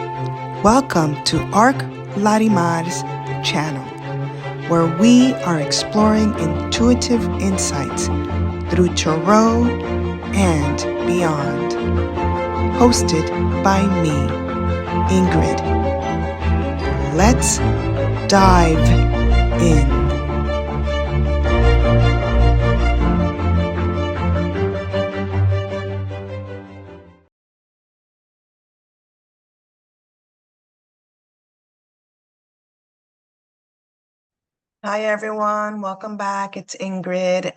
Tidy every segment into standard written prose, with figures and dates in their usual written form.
Welcome to Larimar's channel, where we are exploring intuitive insights through tarot and beyond. Hosted by me, Ingrid. Let's dive in. Hi everyone, welcome back. It's Ingrid.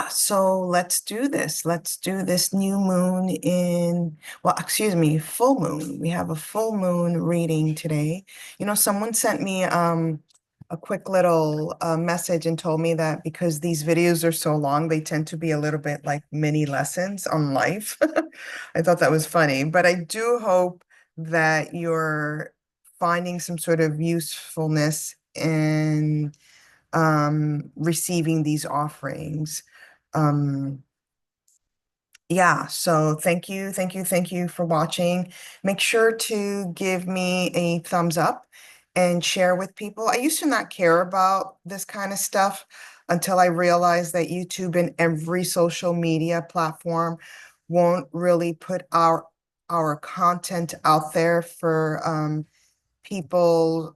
So let's do this. Let's do this new moon full moon. We have a full moon reading today. Someone sent me a quick little message and told me that because these videos are so long, they tend to be a little bit like mini lessons on life. I thought that was funny, but I do hope that you're finding some sort of usefulness in receiving these offerings. So thank you for watching. Make sure to give me a thumbs up and share with people. I used to not care about this kind of stuff until I realized that YouTube and every social media platform won't really put our content out there for people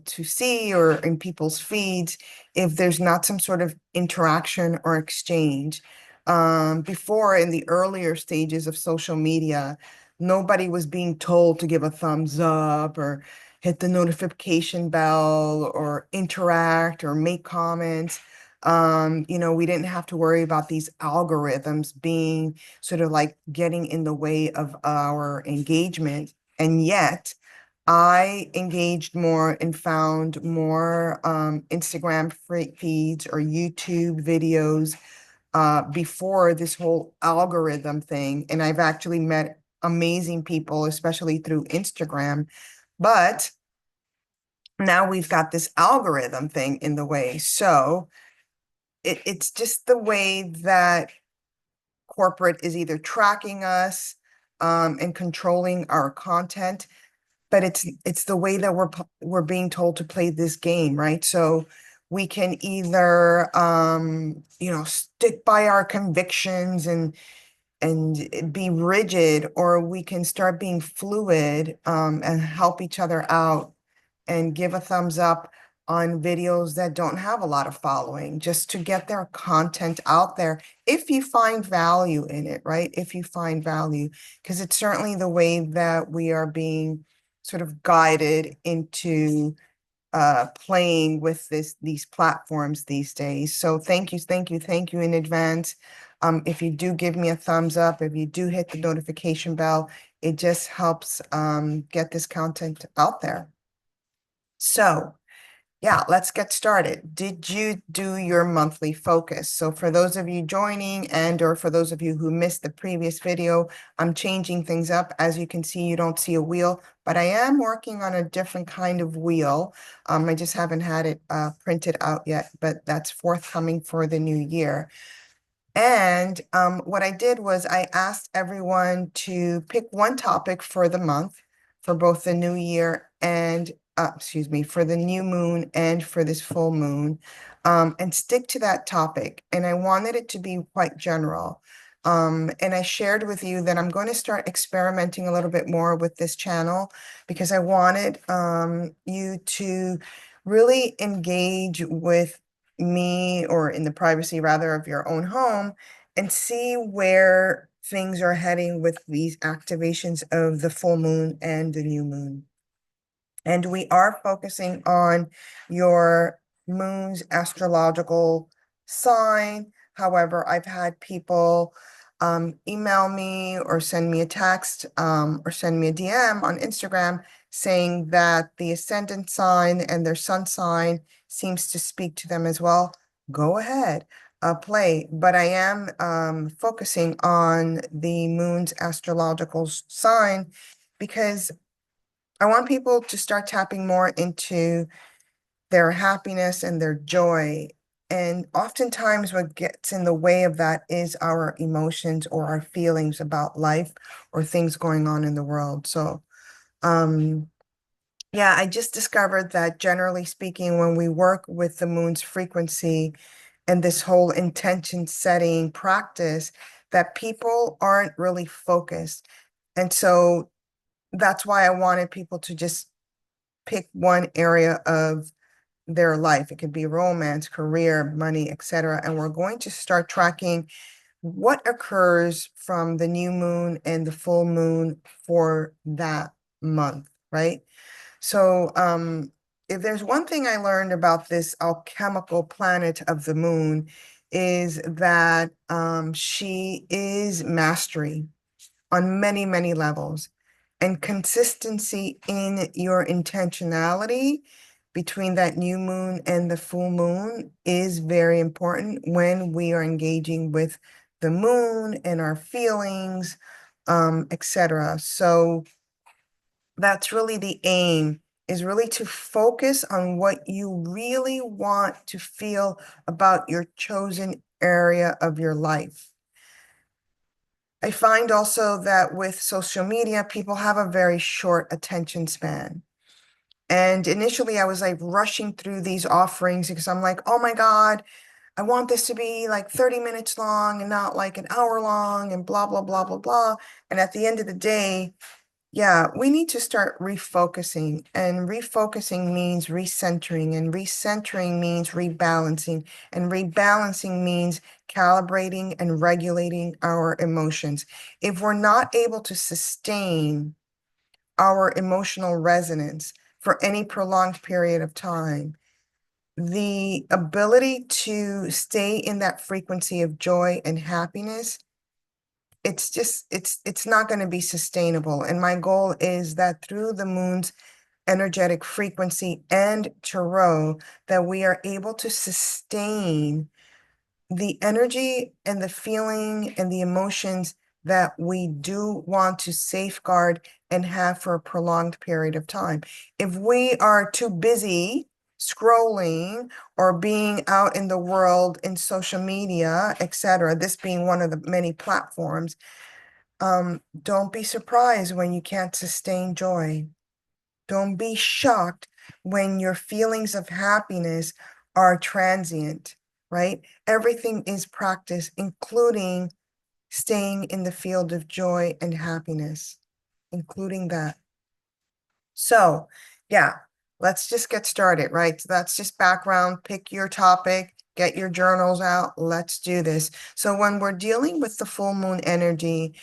to see or in people's feeds if there's not some sort of interaction or exchange. Before, in the earlier stages of social media, nobody was being told to give a thumbs up or hit the notification bell or interact or make comments. We didn't have to worry about these algorithms being sort of like getting in the way of our engagement. And yet, I engaged more and found more Instagram feeds or YouTube videos before this whole algorithm thing. And I've actually met amazing people, especially through Instagram. But now we've got this algorithm thing in the way. So it's just the way that corporate is either tracking us and controlling our content, but it's the way that we're being told to play this game, right? So we can either stick by our convictions and be rigid, or we can start being fluid and help each other out and give a thumbs up on videos that don't have a lot of following, just to get their content out there if you find value in it, right? If you find value, because it's certainly the way that we are being sort of guided into playing with these platforms these days. So thank you in advance. If you do give me a thumbs up, if you do hit the notification bell, it just helps get this content out there. So let's get started. Did you do your monthly focus? So for those of you joining or for those of you who missed the previous video, I'm changing things up. As you can see, you don't see a wheel, but I am working on a different kind of wheel. I just haven't had it printed out yet, but that's forthcoming for the new year. And what I did was I asked everyone to pick one topic for the month for both the new year and for the new moon and for this full moon, and stick to that topic. And I wanted it to be quite general. And I shared with you that I'm going to start experimenting a little bit more with this channel because I wanted you to really engage with me, or in the privacy rather of your own home, and see where things are heading with these activations of the full moon and the new moon. And we are focusing on your moon's astrological sign. However, I've had people email me or send me a text or send me a DM on Instagram saying that the ascendant sign and their sun sign seems to speak to them as well. Go ahead, play. But I am focusing on the moon's astrological sign because I want people to start tapping more into their happiness and their joy And oftentimes what gets in the way of that is our emotions or our feelings about life or things going on in the world. So, yeah, I just discovered that generally speaking, when we work with the moon's frequency and this whole intention setting practice, that people aren't really focused. And so that's why I wanted people to just pick one area of their life. It could be romance, career, money, etc. And we're going to start tracking what occurs from the new moon and the full moon for that month, right? So, if there's one thing I learned about this alchemical planet of the moon is that she is mastery on many, many levels. And consistency in your intentionality between that new moon and the full moon is very important when we are engaging with the moon and our feelings, etc. So that's really the aim, is really to focus on what you really want to feel about your chosen area of your life. I find also that with social media, people have a very short attention span. And initially I was like rushing through these offerings because I'm like, oh my God, I want this to be like 30 minutes long and not like an hour long and blah, blah, blah, blah, blah. And at the end of the day, yeah, we need to start refocusing, and refocusing means recentering, and recentering means rebalancing, and rebalancing means calibrating and regulating our emotions. If we're not able to sustain our emotional resonance for any prolonged period of time, the ability to stay in that frequency of joy and happiness, it's not going to be sustainable. And my goal is that through the moon's energetic frequency and tarot, that we are able to sustain the energy and the feeling and the emotions that we do want to safeguard and have for a prolonged period of time. If we are too busy scrolling or being out in the world in social media, etc., this being one of the many platforms, don't be surprised when you can't sustain joy. Don't be shocked when your feelings of happiness are transient, right? Everything is practice, including staying in the field of joy and happiness, including that. So, yeah, let's just get started, right? So that's just background. Pick your topic, get your journals out. Let's do this. So when we're dealing with the full moon energy,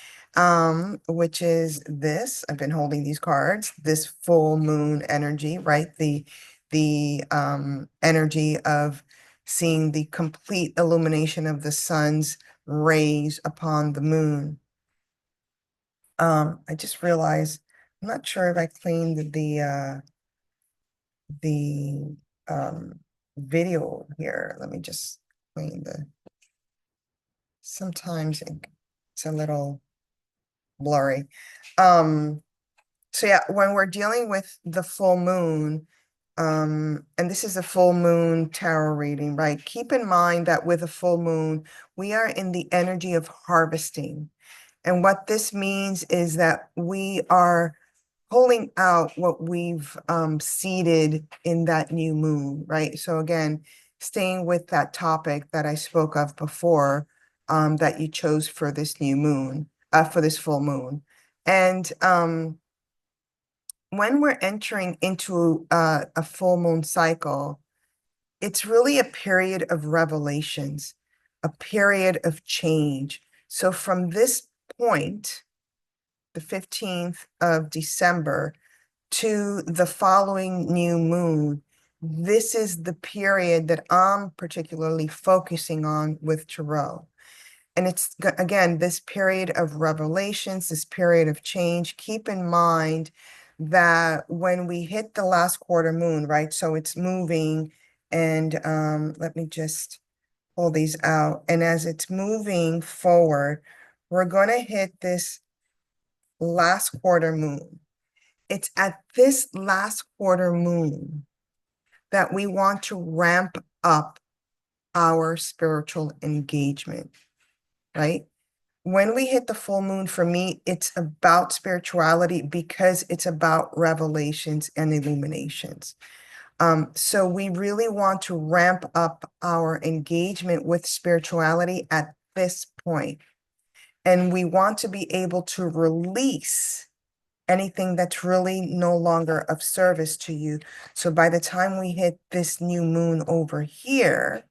which is this, I've been holding these cards, this full moon energy, right? The energy of seeing the complete illumination of the sun's rays upon the moon. I just realized I'm not sure if I cleaned the video here. Let me just clean sometimes it's a little blurry. So yeah, when we're dealing with the full moon, and this is a full moon tarot reading, right? Keep in mind that with a full moon, we are in the energy of harvesting. And what this means is that we are pulling out what we've seeded in that new moon, right? So again, staying with that topic that I spoke of before, that you chose for this new moon, for this full moon. And when we're entering into a full moon cycle, it's really a period of revelations, a period of change. So from this point, the 15th of December, to the following new moon, this is the period that I'm particularly focusing on with tarot. And it's, again, this period of revelations, this period of change. Keep in mind that when we hit the last quarter moon, right? So it's moving, and let me just pull these out. And as it's moving forward, we're going to hit this last quarter moon. It's at this last quarter moon that we want to ramp up our spiritual engagement, right? When we hit the full moon, for me, it's about spirituality because it's about revelations and illuminations. So we really want to ramp up our engagement with spirituality at this point. And we want to be able to release anything that's really no longer of service to you. So by the time we hit this new moon over here,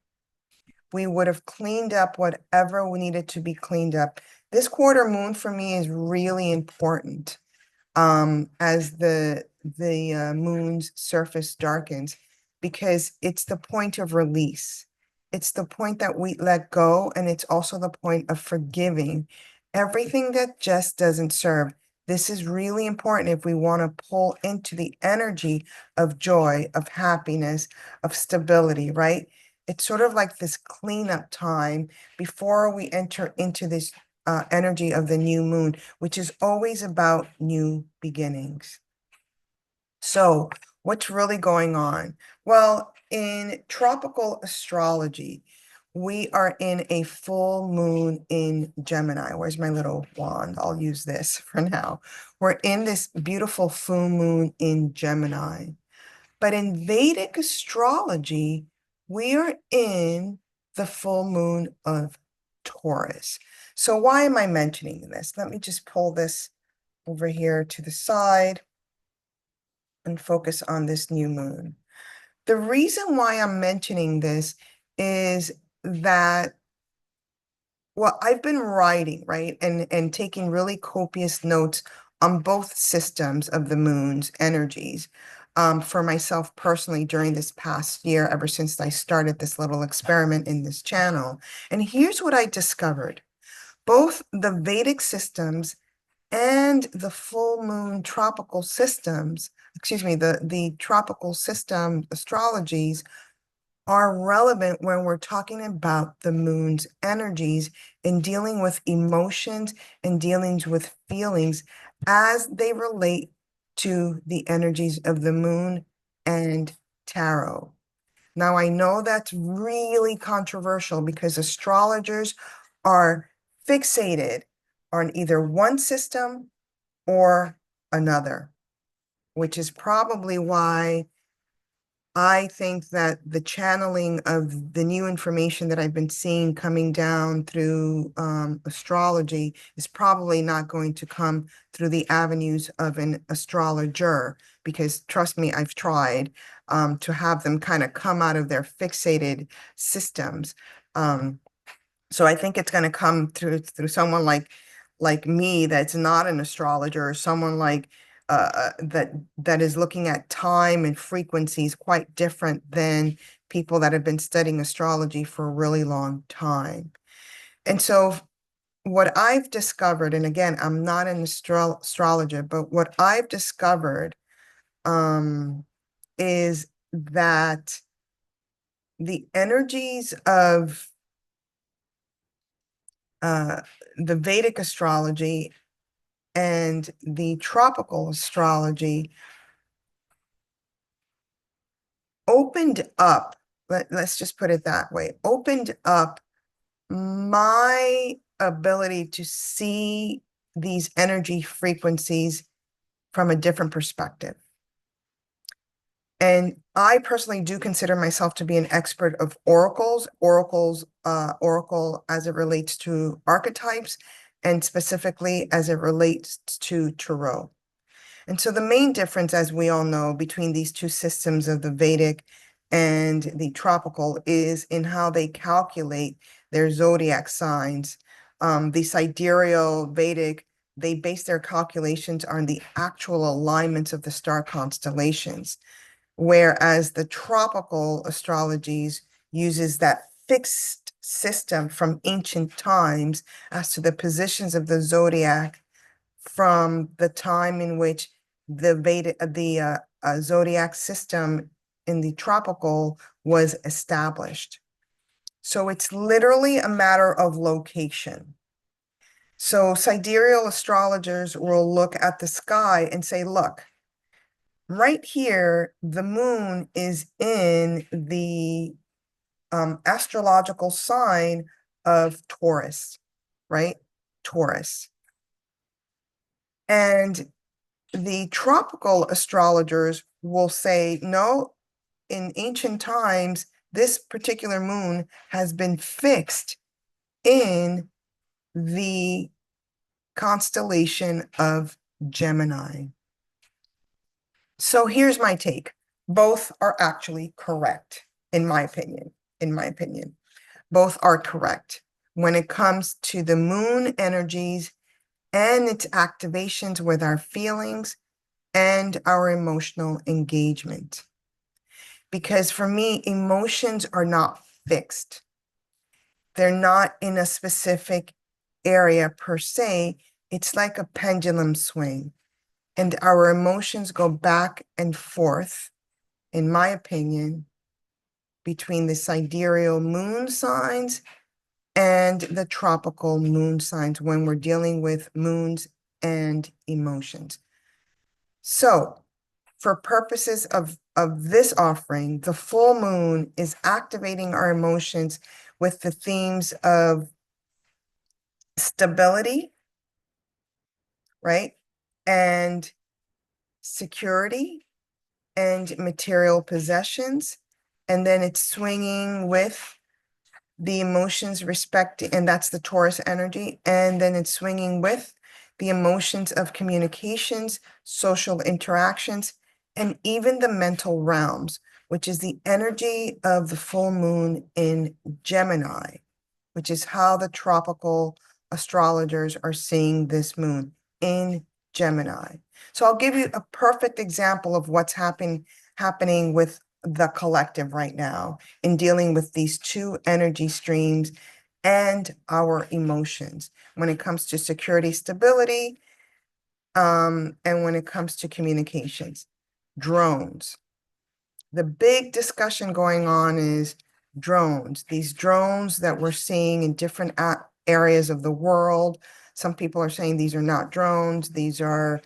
we would have cleaned up whatever we needed to be cleaned up. This quarter moon for me is really important as the moon's surface darkens, because it's the point of release. It's the point that we let go, and it's also the point of forgiving everything that just doesn't serve. This is really important if we want to pull into the energy of joy, of happiness, of stability, right? It's sort of like this cleanup time before we enter into this energy of the new moon, which is always about new beginnings. So what's really going on? Well, in tropical astrology, we are in a full moon in Gemini. Where's my little wand? I'll use this for now. We're in this beautiful full moon in Gemini. But in Vedic astrology, we are in the full moon of Taurus. So why am I mentioning this? Let me just pull this over here to the side and focus on this new moon. The reason why I'm mentioning this is that, well, I've been writing, right, and taking really copious notes on both systems of the moon's energies for myself personally during this past year, ever since I started this little experiment in this channel. And here's what I discovered. Both the Vedic systems and the full moon tropical systems, excuse me, the tropical system astrologies are relevant when we're talking about the moon's energies and dealing with emotions and dealings with feelings as they relate to the energies of the moon and tarot. Now, I know that's really controversial because astrologers are fixated on either one system or another, which is probably why I think that the channeling of the new information that I've been seeing coming down through astrology is probably not going to come through the avenues of an astrologer, because trust me, I've tried to have them kind of come out of their fixated systems. So I think it's going to come through someone like me that's not an astrologer, or someone like that is looking at time and frequencies quite different than people that have been studying astrology for a really long time. And so what I've discovered, and again, I'm not an astrologer, but what I've discovered is that the energies of the Vedic astrology and the tropical astrology opened up, let's just put it that way, opened up my ability to see these energy frequencies from a different perspective. And I personally do consider myself to be an expert of oracle as it relates to archetypes, and specifically as it relates to tarot. And so the main difference, as we all know, between these two systems of the Vedic and the tropical is in how they calculate their zodiac signs. The sidereal Vedic, they base their calculations on the actual alignments of the star constellations, whereas the tropical astrologies uses that fixed system from ancient times as to the positions of the zodiac from the time in which the zodiac system in the tropical was established. So it's literally a matter of location. So sidereal astrologers will look at the sky and say, look, right here, the moon is in the astrological sign of Taurus, right? Taurus. And the tropical astrologers will say, no, in ancient times, this particular moon has been fixed in the constellation of Gemini. So here's my take. Both are actually correct, in my opinion. In my opinion, both are correct when it comes to the moon energies and its activations with our feelings and our emotional engagement. Because for me, emotions are not fixed. They're not in a specific area per se. It's like a pendulum swing. And our emotions go back and forth, in my opinion, between the sidereal moon signs and the tropical moon signs when we're dealing with moons and emotions. So, for purposes of this offering, the full moon is activating our emotions with the themes of stability, right? And security and material possessions. And then it's swinging with the emotions and that's the Taurus energy. And then it's swinging with the emotions of communications, social interactions, and even the mental realms, which is the energy of the full moon in Gemini, which is how the tropical astrologers are seeing this moon in Gemini. So I'll give you a perfect example of what's happening with the collective right now in dealing with these two energy streams and our emotions when it comes to security, stability, and when it comes to communications. Drones. The big discussion going on is drones, these drones that we're seeing in different areas of the world. Some people are saying these are not drones, these are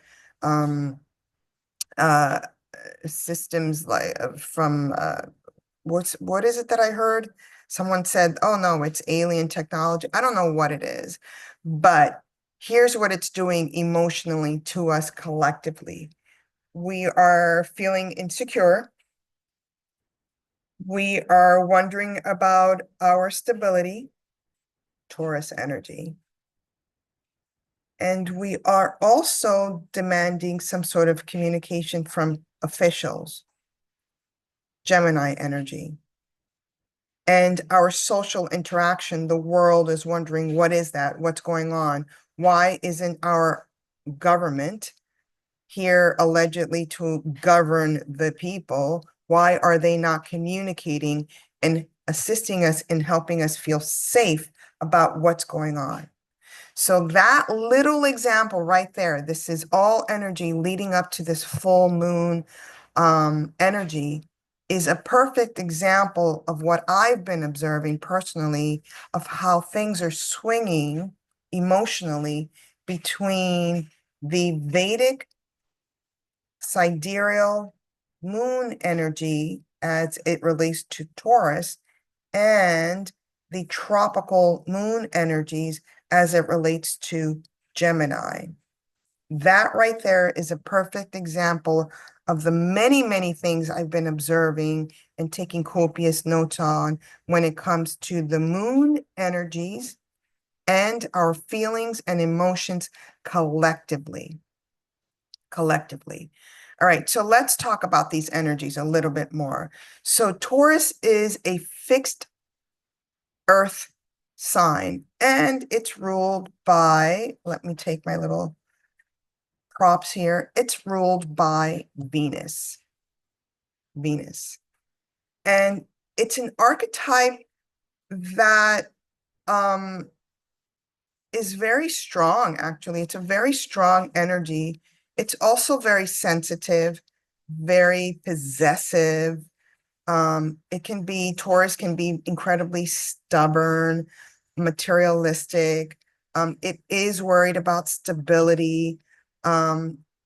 systems like from what is it that I heard? Someone said, oh no, it's alien technology. I don't know what it is, but here's what it's doing emotionally to us collectively. We are feeling insecure. We are wondering about our stability, Taurus energy. And we are also demanding some sort of communication from officials, Gemini energy. And our social interaction, the world is wondering, what is that? What's going on? Why isn't our government here allegedly to govern the people? Why are they not communicating and assisting us in helping us feel safe about what's going on? So that little example right there, this is all energy leading up to this full moon energy, is a perfect example of what I've been observing personally of how things are swinging emotionally between the Vedic sidereal moon energy as it relates to Taurus and the tropical moon energies as it relates to Gemini. That right there is a perfect example of the many, many things I've been observing and taking copious notes on when it comes to the moon energies and our feelings and emotions collectively. Collectively. All right, so let's talk about these energies a little bit more. So Taurus is a fixed earth sign, and it's ruled by, let me take my little props here, it's ruled by Venus. Venus. And it's an archetype that is very strong, actually. It's a very strong energy. It's also very sensitive, very possessive. Taurus can be incredibly stubborn, materialistic. It is worried about stability.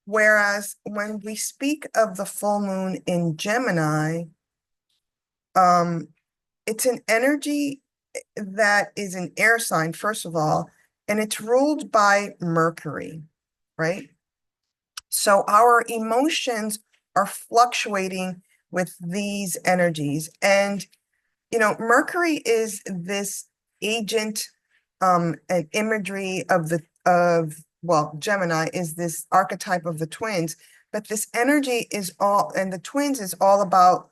Whereas when we speak of the full moon in Gemini, it's an energy that is an air sign, first of all, and it's ruled by Mercury, right? So our emotions are fluctuating with these energies. And, Mercury is this agent, and imagery well, Gemini is this archetype of the twins, but this energy is all, and the twins is all about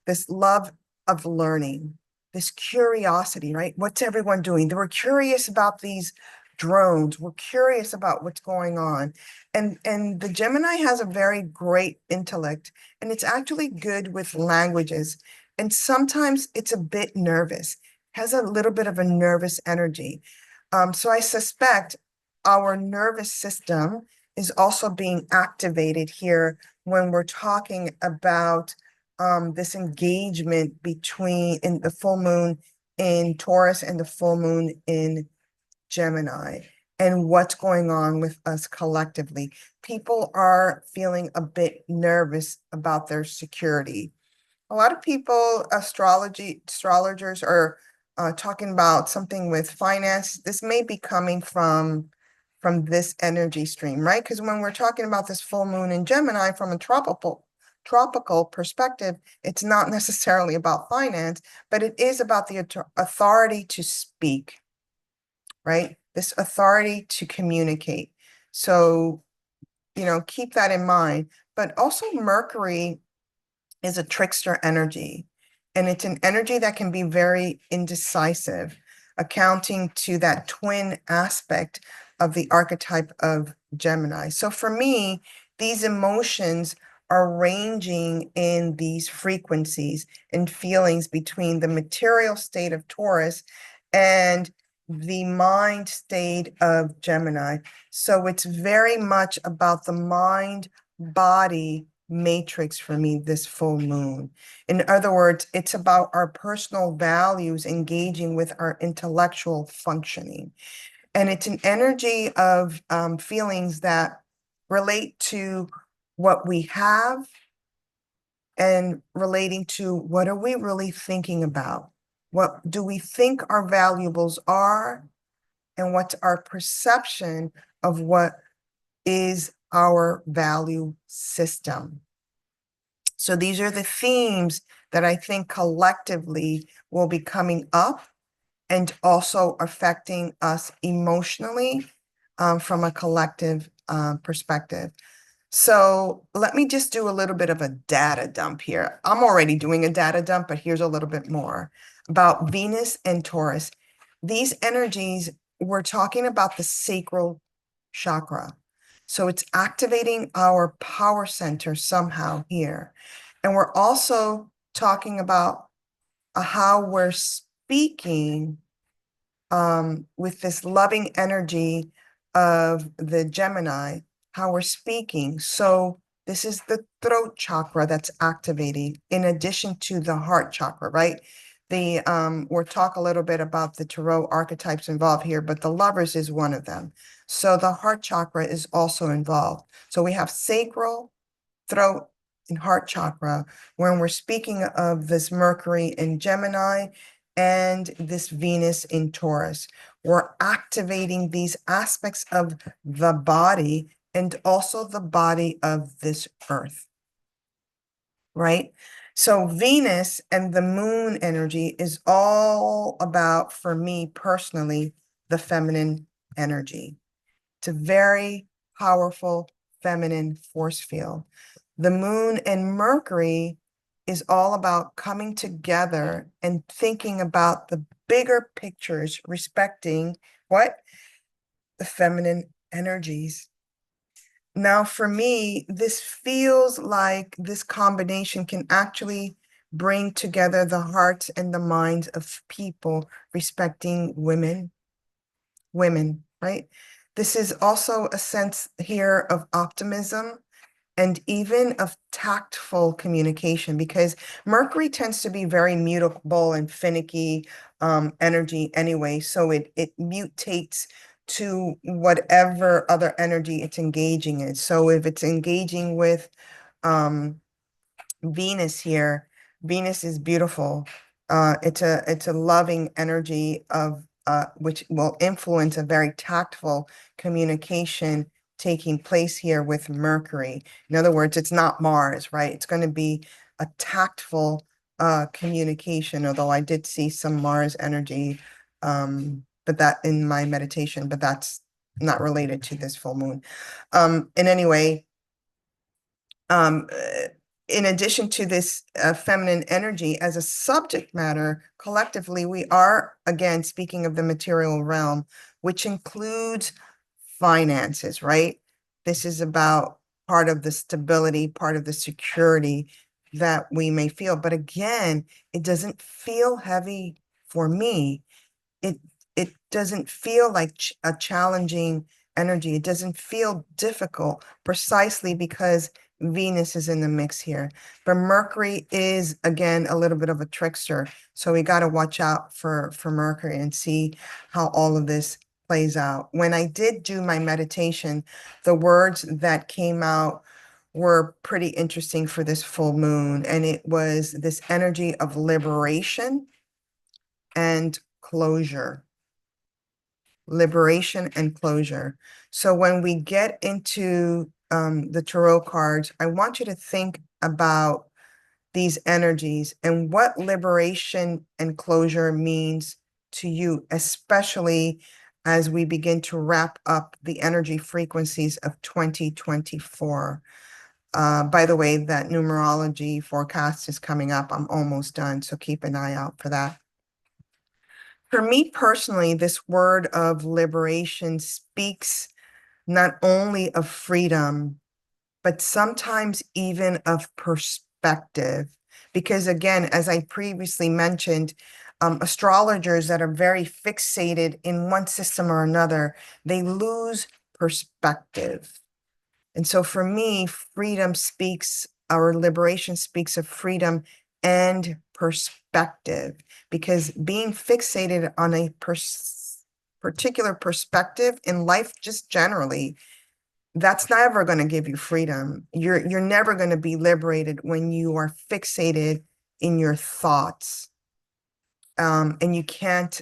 this love of learning, this curiosity, right? What's everyone doing? They were curious about these drones. We're curious about what's going on. And the Gemini has a very great intellect, and it's actually good with languages. And sometimes it's a bit nervous, has a little bit of a nervous energy. So I suspect our nervous system is also being activated here when we're talking about this engagement between in the full moon in Taurus and the full moon in Gemini, and what's going on with us collectively. People are feeling a bit nervous about their security. A lot of people, astrologers are talking about something with finance. This may be coming from this energy stream, right? Because when we're talking about this full moon in Gemini from a tropical perspective, it's not necessarily about finance, but it is about the authority to speak, right? This authority to communicate. So, keep that in mind. But also Mercury is a trickster energy, and it's an energy that can be very indecisive, accounting to that twin aspect of the archetype of Gemini. So for me, these emotions are ranging in these frequencies and feelings between the material state of Taurus and the mind state of Gemini. So it's very much about the mind body matrix for me this full moon. In other words, it's about our personal values engaging with our intellectual functioning. And it's an energy of feelings that relate to what we have and relating to what are we really thinking about? What do we think our valuables are? And what's our perception of what is our value system? So these are the themes that I think collectively will be coming up and also affecting us emotionally from a collective perspective. So let me just do a little bit of a data dump here. I'm already doing a data dump, but here's a little bit more about Venus and Taurus. These energies, we're talking about the sacral chakra. So it's activating our power center somehow here. And we're also talking about how we're speaking with this loving energy of the Gemini, how we're speaking. So this is the throat chakra that's activating in addition to the heart chakra, right? We'll talk a little bit about the tarot archetypes involved here, but the lovers is one of them. So the heart chakra is also involved. So we have sacral, throat, and heart chakra when we're speaking of this Mercury in Gemini and this Venus in Taurus. We're activating these aspects of the body and also the body of this earth, right? So Venus and the moon energy is all about, for me personally, the feminine energy. It's a very powerful feminine force field. The moon and Mercury is all about coming together and thinking about the bigger pictures, respecting what? The feminine energies. Now, for me, this feels like this combination can actually bring together the hearts and the minds of people respecting women, right? This is also a sense here of optimism and even of tactful communication, because Mercury tends to be very mutable and finicky energy anyway, so it mutates to whatever other energy it's engaging in. So if it's engaging with Venus here, Venus is beautiful. It's a loving energy of which will influence a very tactful communication taking place here with Mercury. In other words, it's not Mars, right? It's going to be a tactful communication, although I did see some Mars energy, but that in my meditation, but that's not related to this full moon. In any way, um, uh, in addition to this feminine energy as a subject matter, collectively, we are, again, speaking of the material realm, which includes finances, right? This is about part of the stability, part of the security that we may feel. But again, it doesn't feel heavy for me. it it doesn't feel like a challenging energy. It doesn't feel difficult precisely because Venus is in the mix here. But Mercury is, again, a little bit of a trickster. So we got to watch out for Mercury and see how all of this plays out. When I did do my meditation, the words that came out were pretty interesting for this full moon. And it was this energy of liberation and closure. Liberation and closure. So when we get into the tarot cards, I want you to think about these energies and what liberation and closure means to you, especially as we begin to wrap up the energy frequencies of 2024. By the way, that numerology forecast is coming up. I'm almost done, so keep an eye out for that. For me personally, this word of liberation speaks not only of freedom, but sometimes even of perspective. Because again, as I previously mentioned, astrologers that are very fixated in one system or another, they lose perspective. And so for me, freedom speaks, or liberation speaks of freedom and perspective, because being fixated on a particular perspective in life, just generally, that's never going to give you freedom. You're never going to be liberated when you are fixated in your thoughts. And you can't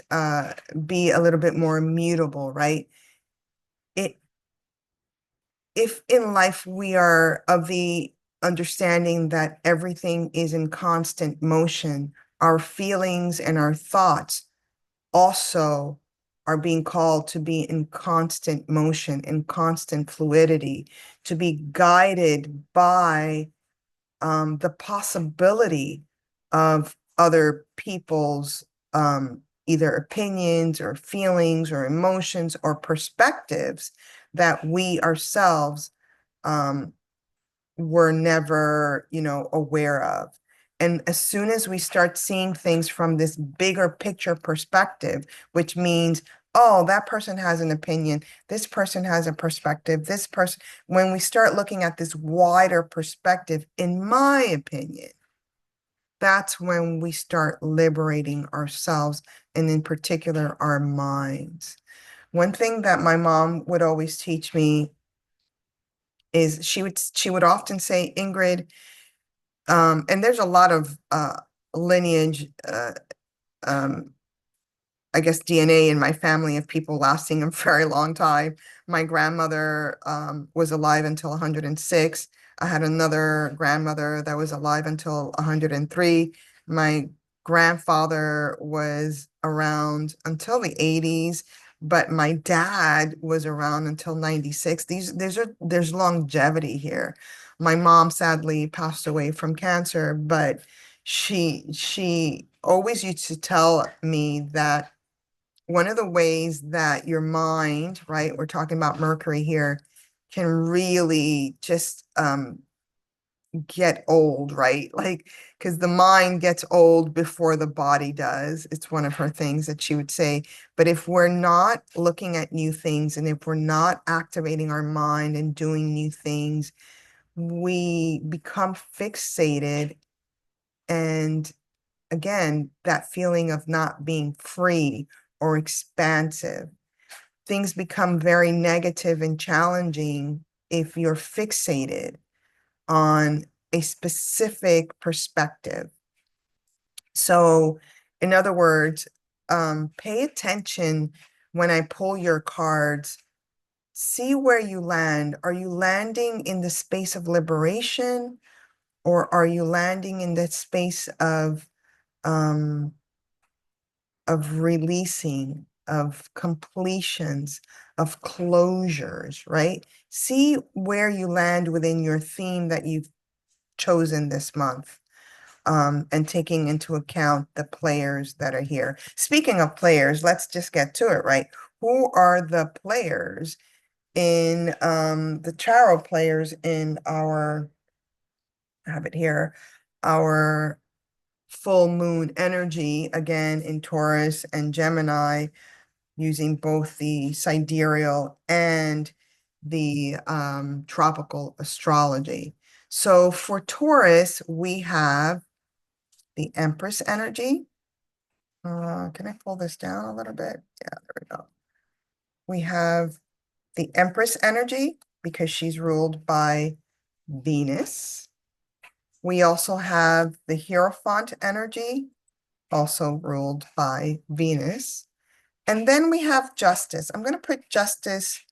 be a little bit more immutable, right? It if in life we are of the understanding that everything is in constant motion, our feelings and our thoughts also are being called to be in constant motion, in constant fluidity, to be guided by the possibility of other people's either opinions or feelings or emotions or perspectives that we ourselves um, were never, aware of. And as soon as we start seeing things from this bigger picture perspective, which means, oh, that person has an opinion, this person has a perspective, this person, when we start looking at this wider perspective, in my opinion, that's when we start liberating ourselves, and in particular, our minds. One thing that my mom would always teach me is she would often say, Ingrid, and there's a lot of lineage, um, I guess DNA in my family of people lasting a very long time. My grandmother was alive until 106. I had another grandmother that was alive until 103. My grandfather was around until the 80s, but my dad was around until 96. There's longevity here. My mom sadly passed away from cancer, but she always used to tell me that one of the ways that your mind, right, we're talking about Mercury here, can really just get old, right? Like, because the mind gets old before the body does. It's one of her things that she would say. But if we're not looking at new things, and if we're not activating our mind and doing new things, we become fixated. And again, that feeling of not being free or expansive. Things become very negative and challenging if you're fixated on a specific perspective. So in other words, pay attention when I pull your cards. See where you land. Are you landing in the space of liberation, or are you landing in the space um, of releasing, of completions, of closures, right? See where you land within your theme that you've chosen this month, and taking into account the players that are here. Speaking of players, let's just get to it, right? Who are the players in the tarot players in our, I have it here, our full moon energy, again in Taurus and Gemini, using both the sidereal and the tropical astrology. So for Taurus, we have the Empress energy. Can I pull this down a little bit? Yeah, there we go. We have the Empress energy because she's ruled by Venus. We also have the Hierophant energy, also ruled by Venus. And then we have Justice. I'm going to put Justice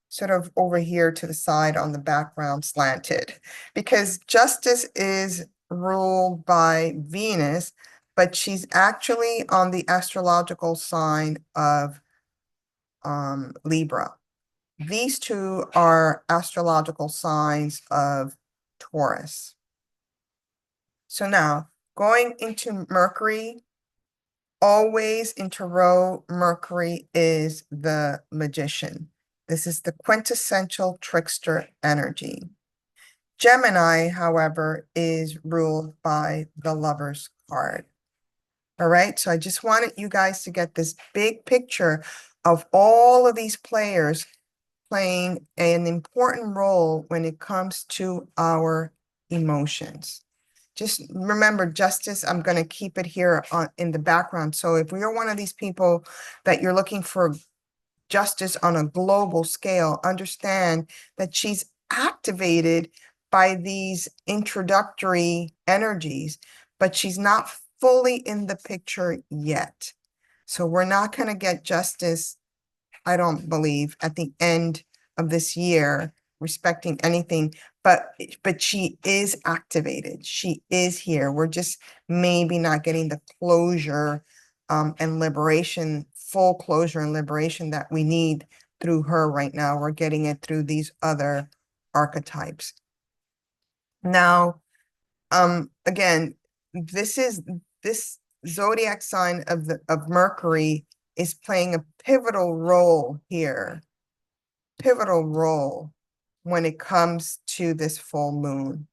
sort of over here to the side on the background slanted, because Justice is ruled by Venus, but she's actually on the astrological sign of Libra. These two are astrological signs of Taurus. So now, going into Mercury, always in Tarot, Mercury is the magician. This is the quintessential trickster energy. Gemini, however, is ruled by the Lover's card. All right, so I just wanted you guys to get this big picture of all of these players playing an important role when it comes to our emotions. Just remember, Justice, I'm going to keep it here in the background. So if you're one of these people that you're looking for justice on a global scale, understand that she's activated by these introductory energies, but she's not fully in the picture yet. So we're not going to get justice, I don't believe, at the end of this year, respecting anything, but she is activated. She is here. We're just maybe not getting the closure and liberation, full closure and liberation that we need through her right now. We're getting it through these other archetypes. Now, again, this zodiac sign of Mercury is playing a pivotal role here, pivotal role when it comes to this full moon,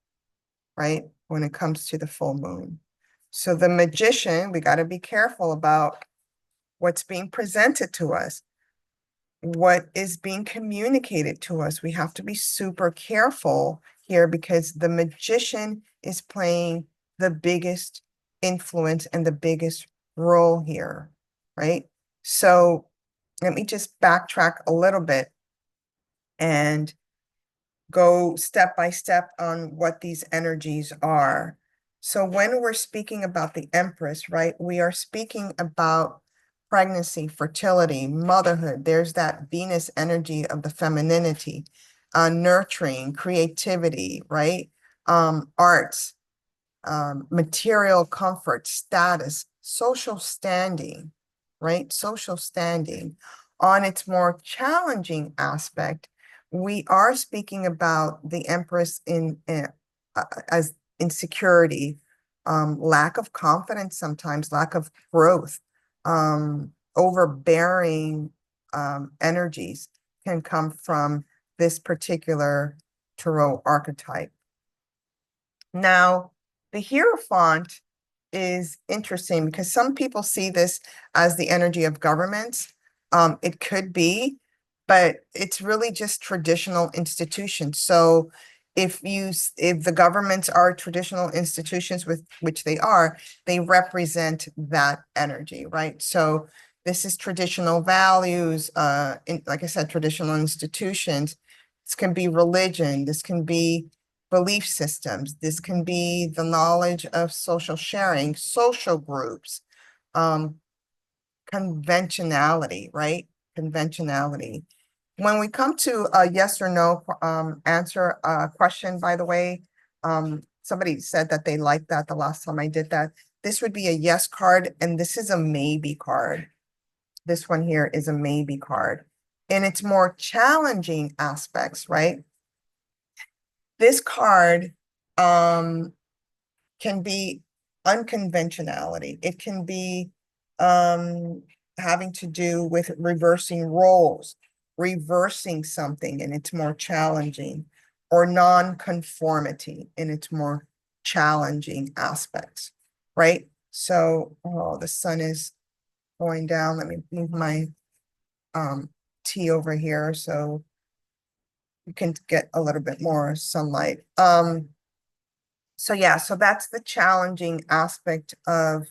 right? When it comes to the full moon. So the magician, we got to be careful about what's being presented to us, what is being communicated to us. We have to be super careful here because the magician is playing the biggest influence and the biggest role here, right? So let me just backtrack a little bit and go step by step on what these energies are. So when we're speaking about the Empress, right, we are speaking about pregnancy, fertility, motherhood. There's that Venus energy of the femininity, nurturing, creativity, right? Arts, material comfort, status, social standing, right? Social standing. On its more challenging aspect, we are speaking about the Empress as insecurity, lack of confidence sometimes, lack of growth, overbearing energies can come from this particular tarot archetype. Now, the Hierophant is interesting because some people see this as the energy of governments. It could be, but it's really just traditional institutions. So if the governments are traditional institutions, with which they are, they represent that energy, right? So this is traditional values, like I said, traditional institutions. This can be religion. This can be belief systems. This can be the knowledge of social sharing, social groups, conventionality, right? Conventionality. When we come to a yes or no answer question, by the way, somebody said that they liked that the last time I did that. This would be a yes card, and this is a maybe card. This one here is a maybe card. In its more challenging aspects, right? This card can be unconventionality. It can be having to do with reversing roles, reversing something and it's more challenging, or non-conformity in its more challenging aspects, right? So, oh, the sun is going down. Let me move my tea over here so you can get a little bit more sunlight. So yeah, so that's the challenging aspect of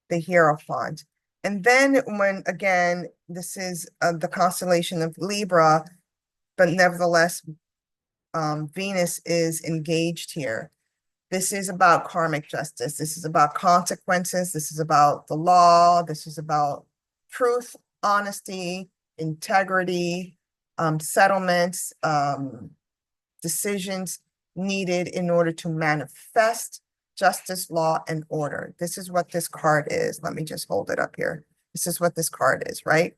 the Hierophant. And then when, again, this is the constellation of Libra, but nevertheless, Venus is engaged here. This is about karmic justice. This is about consequences. This is about the law. This is about truth, honesty, integrity, settlements, decisions needed in order to manifest justice, law, and order. This is what this card is. Let me just hold it up here. This is what this card is, right?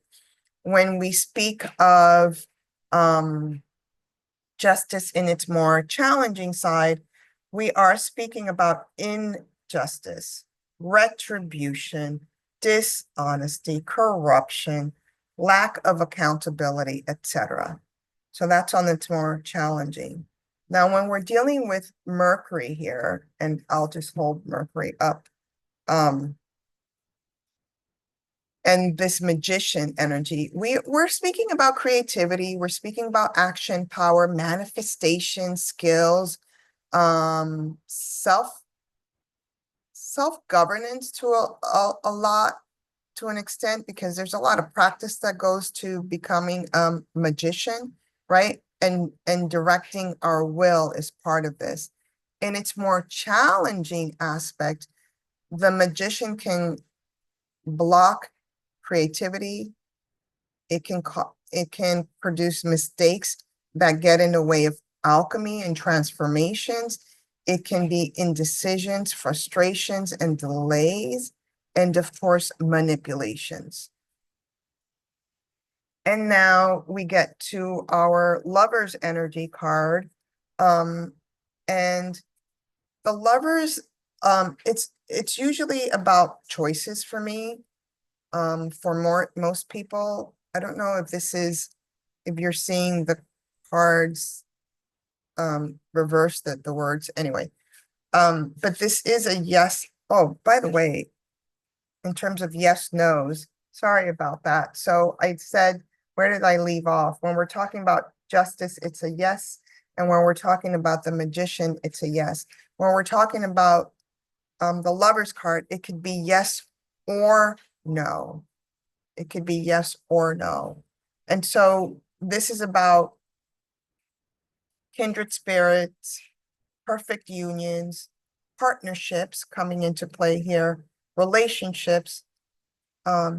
When we speak of justice in its more challenging side, we are speaking about injustice, retribution, dishonesty, corruption, lack of accountability, etc. So that's on its more challenging. Now, when we're dealing with Mercury here, and I'll just hold Mercury up, and this magician energy, we're speaking about creativity, we're speaking about action, power, manifestation, skills, self-governance to a lot, to an extent, because there's a lot of practice that goes to becoming a magician, right? And directing our will is part of this. In its more challenging aspect, the magician can block creativity. It can produce mistakes that get in the way of alchemy and transformations. It can be indecisions, frustrations, and delays, and of course, manipulations. And now we get to our Lover's energy card. And the Lovers, it's usually about choices for me. For most people, I don't know if this is, if you're seeing the cards reverse the words anyway. But this is a yes. Oh, by the way, in terms of yes, no's, sorry about that. So I said, where did I leave off? When we're talking about justice, it's a yes. And when we're talking about the magician, it's a yes. When we're talking about the Lover's card, it could be yes or no. It could be yes or no. And so this is about kindred spirits, perfect unions, partnerships coming into play here, relationships,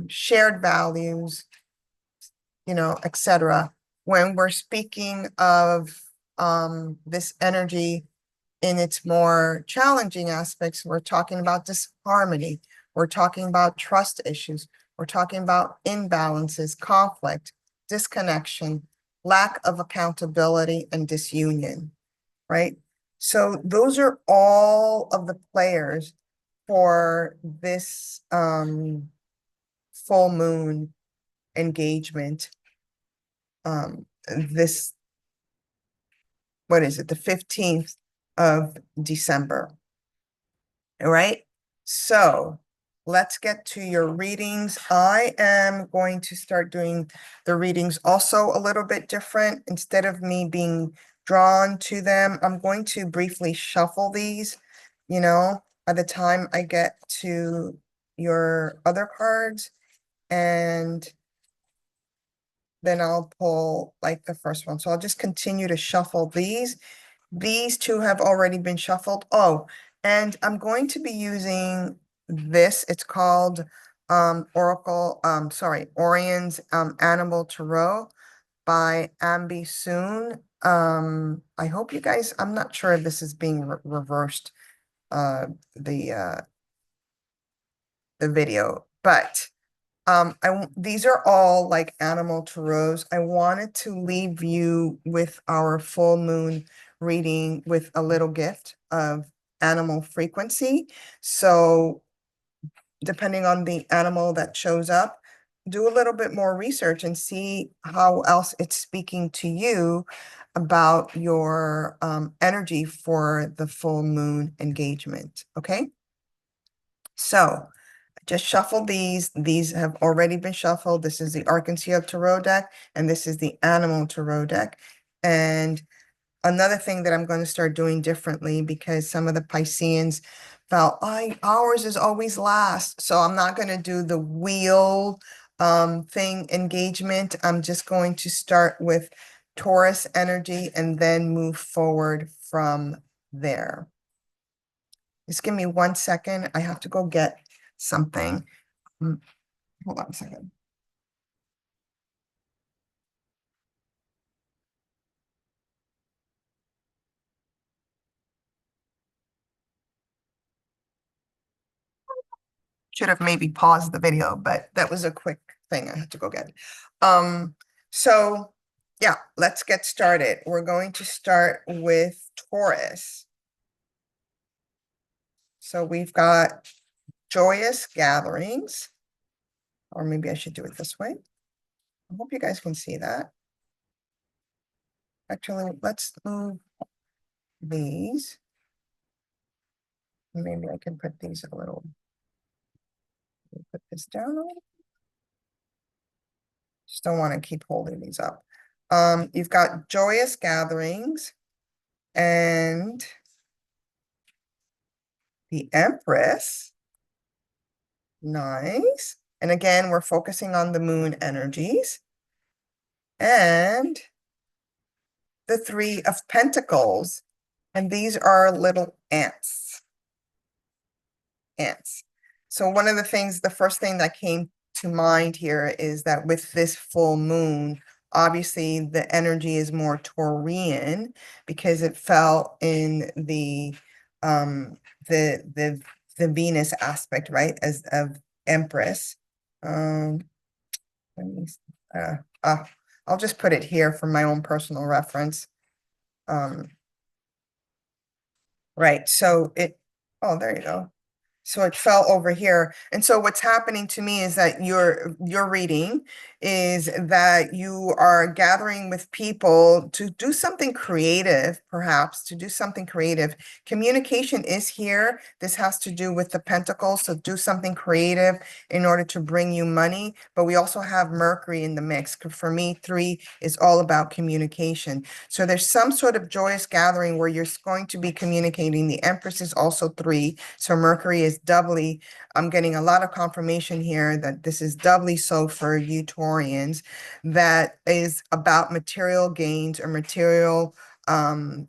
shared values, etc. When we're speaking of this energy in its more challenging aspects, we're talking about disharmony, we're talking about trust issues, we're talking about imbalances, conflict, disconnection, lack of accountability, and disunion, right? So those are all of the players for this full moon engagement. This, what is it, the 15th of December. All right, so let's get to your readings. I am going to start doing the readings also a little bit different. Instead of me being drawn to them, I'm going to briefly shuffle these, by the time I get to your other cards, and then I'll pull like the first one. So I'll just continue to shuffle these. These two have already been shuffled. Oh, and I'm going to be using this. It's called Orion's Animal Tarot by Ambi Soon. I hope you guys, I'm not sure if this is being reversed, uh, the uh, the video, but these are all like animal tarots. I wanted to leave you with our full moon reading with a little gift of animal frequency. So depending on the animal that shows up, do a little bit more research and see how else it's speaking to you about your energy for the full moon engagement. Okay. So just shuffle these. These have already been shuffled. This is the Arkansas Tarot deck, and this is the Animal Tarot deck. And another thing that I'm going to start doing differently, because some of the Pisceans felt, ours is always last. So I'm not going to do the wheel thing engagement. I'm just going to start with Taurus energy and then move forward from there. Just give me 1 second. I have to go get something. Hold on a second. Should have maybe paused the video, but that was a quick thing I had to go get. So yeah, let's get started. We're going to start with Taurus. So we've got joyous gatherings, or maybe I should do it this way. I hope you guys can see that. Actually, let's move these. Maybe I can put these a little, put this down a little. Just don't want to keep holding these up. You've got joyous gatherings and the Empress. Nice. And again, we're focusing on the moon energies. And the Three of Pentacles. And these are little ants. Ants. So one of the things, the first thing that came to mind here is that with this full moon, obviously the energy is more Taurian because it fell in the Venus aspect, right, as of Empress. Let me, I'll just put it here for my own personal reference. Right, so oh, there you go. So it fell over here. And so what's happening to me is that your reading is that you are gathering with people to do something creative, perhaps to do something creative. Communication is here. This has to do with the pentacles. So do something creative in order to bring you money. But we also have Mercury in the mix. For me, 3 is all about communication. So there's some sort of joyous gathering where you're going to be communicating. The Empress is also 3. So Mercury is doubly, I'm getting a lot of confirmation here that this is doubly so for you Taurians, that is about material gains or material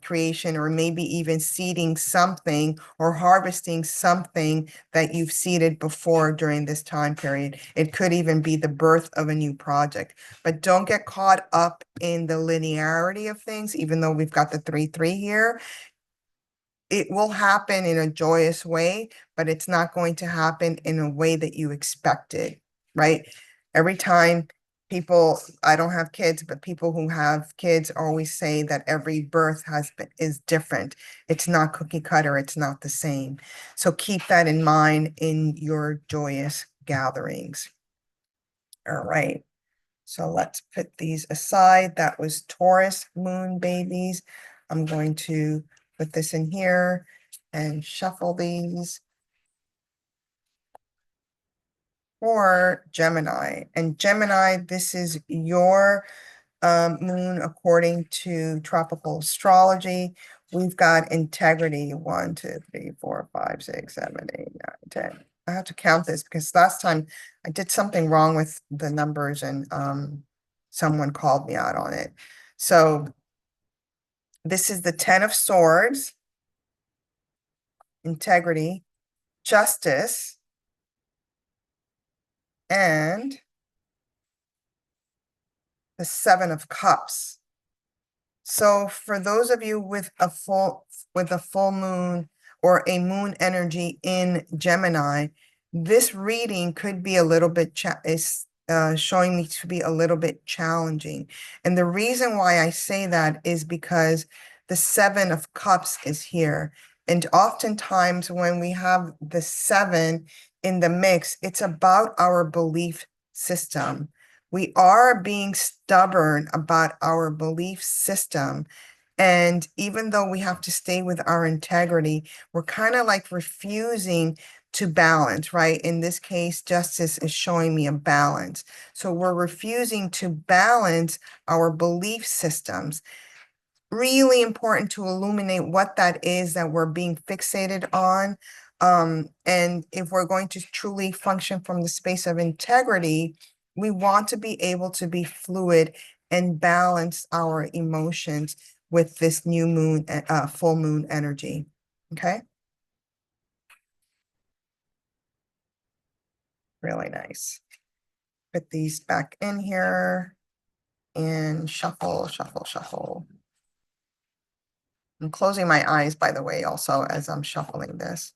creation, or maybe even seeding something or harvesting something that you've seeded before during this time period. It could even be the birth of a new project, but don't get caught up in the linearity of things, even though we've got the 3-3 here. It will happen in a joyous way, but it's not going to happen in a way that you expected, right? Every time people, I don't have kids, but people who have kids always say that every birth is different. It's not cookie cutter, it's not the same. So keep that in mind in your joyous gatherings. All right. So let's put these aside. That was Taurus moon babies. I'm going to put this in here and shuffle these for Gemini. And Gemini, this is your moon according to tropical astrology. We've got integrity, 1, 2, 3, 4, 5, 6, 7, 8, 9, 10. I have to count this because last time I did something wrong with the numbers and someone called me out on it. So This is the Ten of Swords, integrity, justice, and the Seven of Cups. So for those of you with a full moon or a moon energy in Gemini, this reading could be a little bit showing me to be a little bit challenging. And the reason why I say that is because the Seven of Cups is here. And oftentimes when we have the seven in the mix, it's about our belief system. We are being stubborn about our belief system. And even though we have to stay with our integrity, we're kind of like refusing to balance, right? In this case, justice is showing me a balance. So we're refusing to balance our belief systems. Really important to illuminate what that is that we're being fixated on. And if we're going to truly function from the space of integrity, we want to be able to be fluid and balance our emotions with this new moon, full moon energy. Okay. Really nice. Put these back in here and shuffle, shuffle, shuffle. I'm closing my eyes, by the way, also as I'm shuffling this.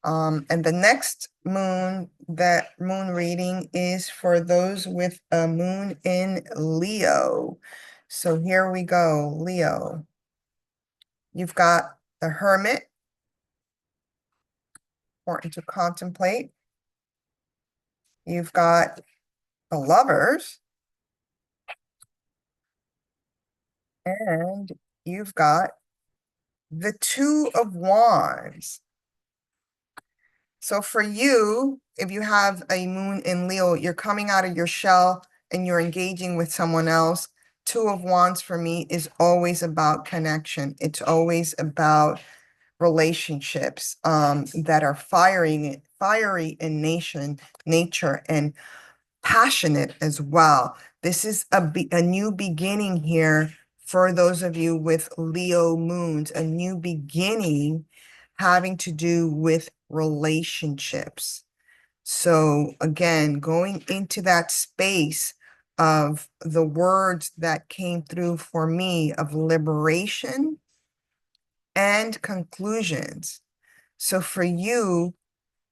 And the next moon, that moon reading is for those with a moon in Leo. So here we go, Leo. You've got the Hermit, important to contemplate. You've got the Lovers, and you've got the Two of Wands. So for you, if you have a moon in Leo, you're coming out of your shell and you're engaging with someone else. Two of Wands for me is always about connection. It's always about relationships that are fiery in nature and passionate as well. This is a new beginning here for those of you with Leo moons, a new beginning having to do with relationships. So again, going into that space of the words that came through for me of liberation and conclusions. So for you,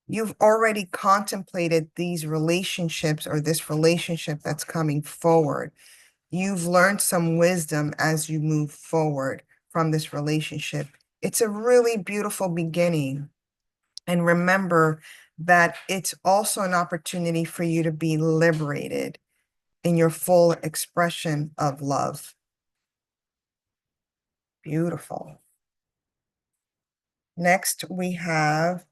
you've already contemplated these relationships or this relationship that's coming forward. You've learned some wisdom as you move forward from this relationship. It's a really beautiful beginning. And remember that it's also an opportunity for you to be liberated in your full expression of love. Beautiful. Next, we have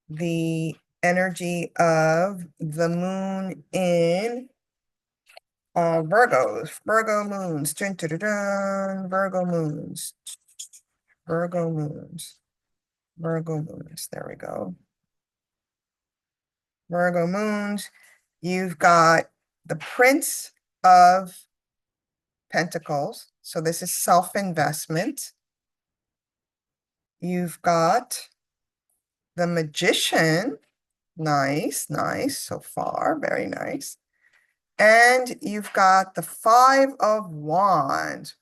the energy of the moon in Virgo moons, dun, dun, dun, dun, Virgo moons, Virgo moons, Virgo moons. There we go. Virgo moons. You've got the Prince of Pentacles. So this is self-investment. You've got the Magician. Nice, nice so far. Very nice. And you've got the Five of Wands.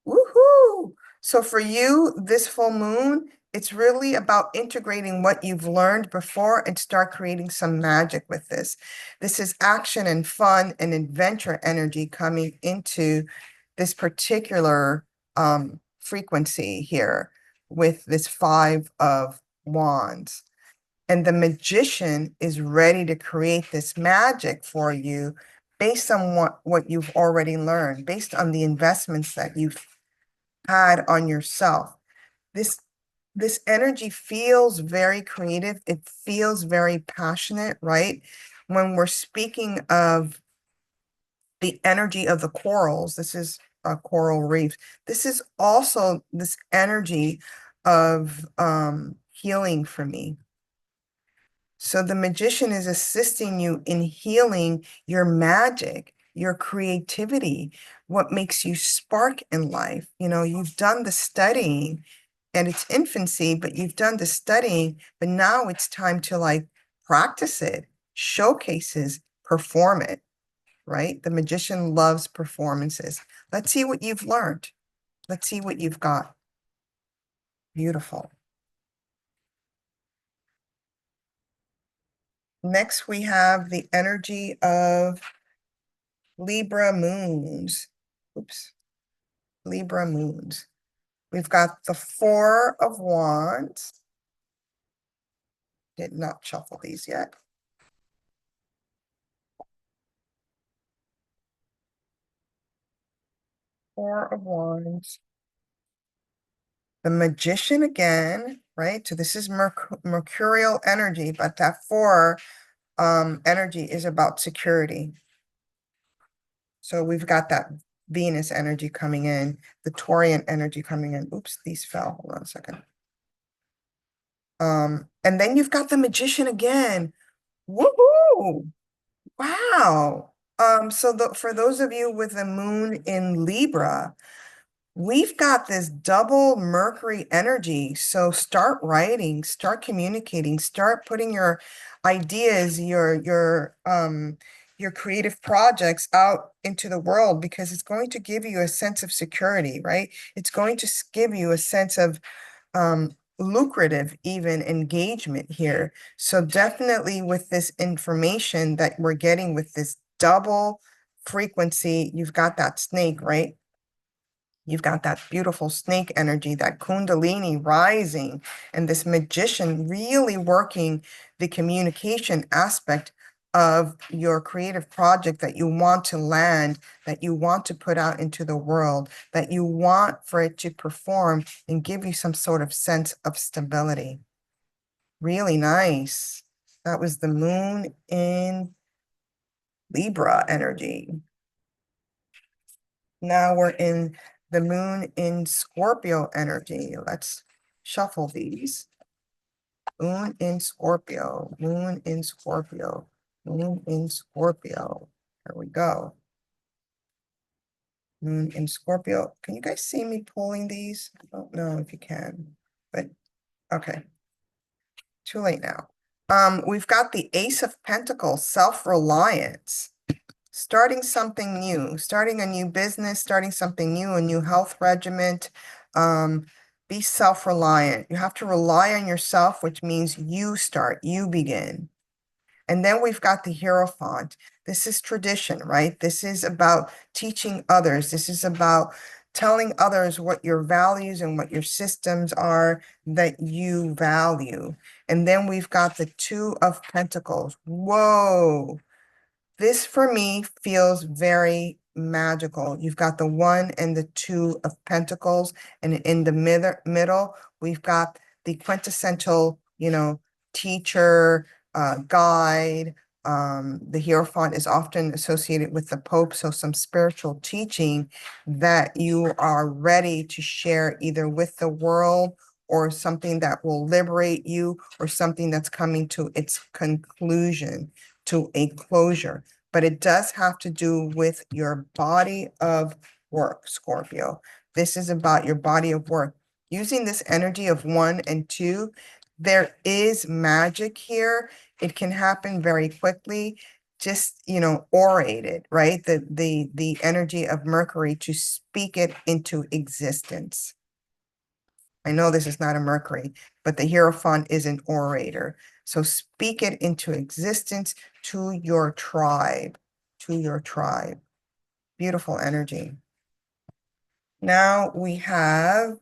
Woohoo! So for you, this full moon, it's really about integrating what you've learned before and start creating some magic with this. This is action and fun and adventure energy coming into this particular frequency here with this Five of Wands. And the Magician is ready to create this magic for you based on what you've already learned, based on the investments that you've had on yourself. This energy feels very creative. It feels very passionate, right? When we're speaking of the energy of the corals, this is a coral reef. This is also this energy of healing for me. So the Magician is assisting you in healing your magic, your creativity, what makes you spark in life. You know, you've done the studying and it's infancy, but you've done the studying, but now it's time to like practice it, showcases, perform it, right? The magician loves performances. Let's see what you've learned. Let's see what you've got. Beautiful. Next, we have the energy of Libra moons. Oops, Libra moons. We've got the Four of Wands. Did not shuffle these yet. Four of Wands. The Magician again, right? So this is mercurial energy, but that four energy is about security. So we've got that Venus energy coming in, the Taurian energy coming in. Oops, these fell. Hold on a second. And then you've got the Magician again. Woohoo! Wow. So for those of you with the moon in Libra, we've got this double Mercury energy. So start writing, start communicating, start putting your ideas, your creative projects out into the world, because it's going to give you a sense of security, right? It's going to give you a sense of lucrative even engagement here. So definitely with this information that we're getting with this double frequency, you've got that snake, right? You've got that beautiful snake energy, that Kundalini rising, and this magician really working the communication aspect of your creative project that you want to land, that you want to put out into the world, that you want for it to perform and give you some sort of sense of stability. Really nice. That was the moon in Libra energy. Now we're in the moon in Scorpio energy. Let's shuffle these. Moon in Scorpio, moon in Scorpio, moon in Scorpio. There we go. Moon in Scorpio. Can you guys see me pulling these? I don't know if you can, but okay. Too late now. We've got the Ace of Pentacles, self-reliance. Starting something new, starting a new business, starting something new, a new health regimen. Be self-reliant. You have to rely on yourself, which means you start, you begin. And then we've got the Hierophant. This is tradition, right? This is about teaching others. This is about telling others what your values and what your systems are that you value. And then we've got the Two of Pentacles. Whoa. This for me feels very magical. You've got the one and the two of pentacles, and in the middle, we've got the quintessential, teacher, guide. The Hierophant is often associated with the Pope, so some spiritual teaching that you are ready to share either with the world or something that will liberate you or something that's coming to its conclusion, to a closure, but it does have to do with your body of work, Scorpio. This is about your body of work. Using this energy of one and two, there is magic here. It can happen very quickly. Just, orate it, right? The energy of Mercury to speak it into existence. I know this is not a Mercury, but the Hierophant is an orator. So speak it into existence to your tribe, to your tribe. Beautiful energy. Now we have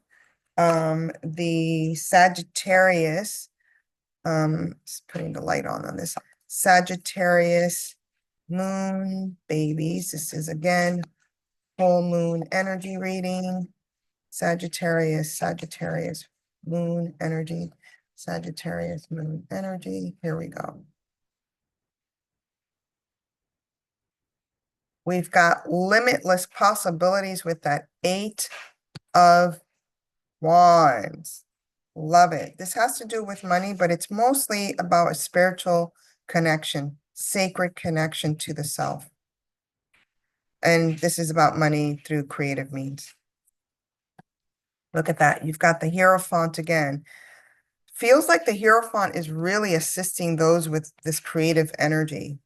the Sagittarius, just putting the light on this, Sagittarius moon babies. This is again, full moon energy reading. Sagittarius, Sagittarius, moon energy, Sagittarius, moon energy. Here we go. We've got limitless possibilities with that Eight of Wands. Love it. This has to do with money, but it's mostly about a spiritual connection, sacred connection to the self. And this is about money through creative means. Look at that. You've got the Hierophant again. Feels like the Hierophant is really assisting those with this creative energy.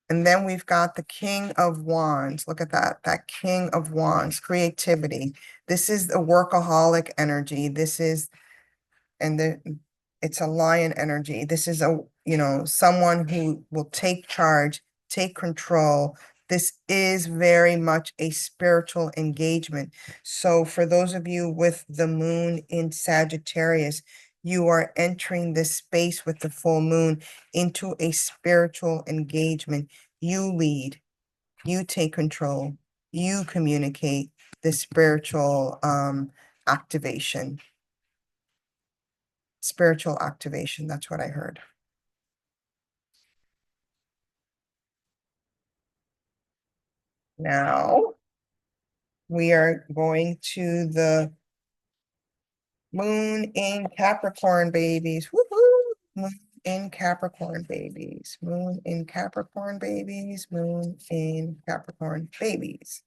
And then we've got the King of Wands. Look at that. That King of Wands, creativity. This is the workaholic energy. This is, and it's a lion energy. This is someone who will take charge, take control. This is very much a spiritual engagement. So for those of you with the moon in Sagittarius, you are entering this space with the full moon into a spiritual engagement. You lead, you take control, you communicate the spiritual activation. Spiritual activation, that's what I heard. Now we are going to the moon in Capricorn, babies. Woohoo! Moon in Capricorn, babies. Moon in Capricorn, babies. Moon in Capricorn, babies.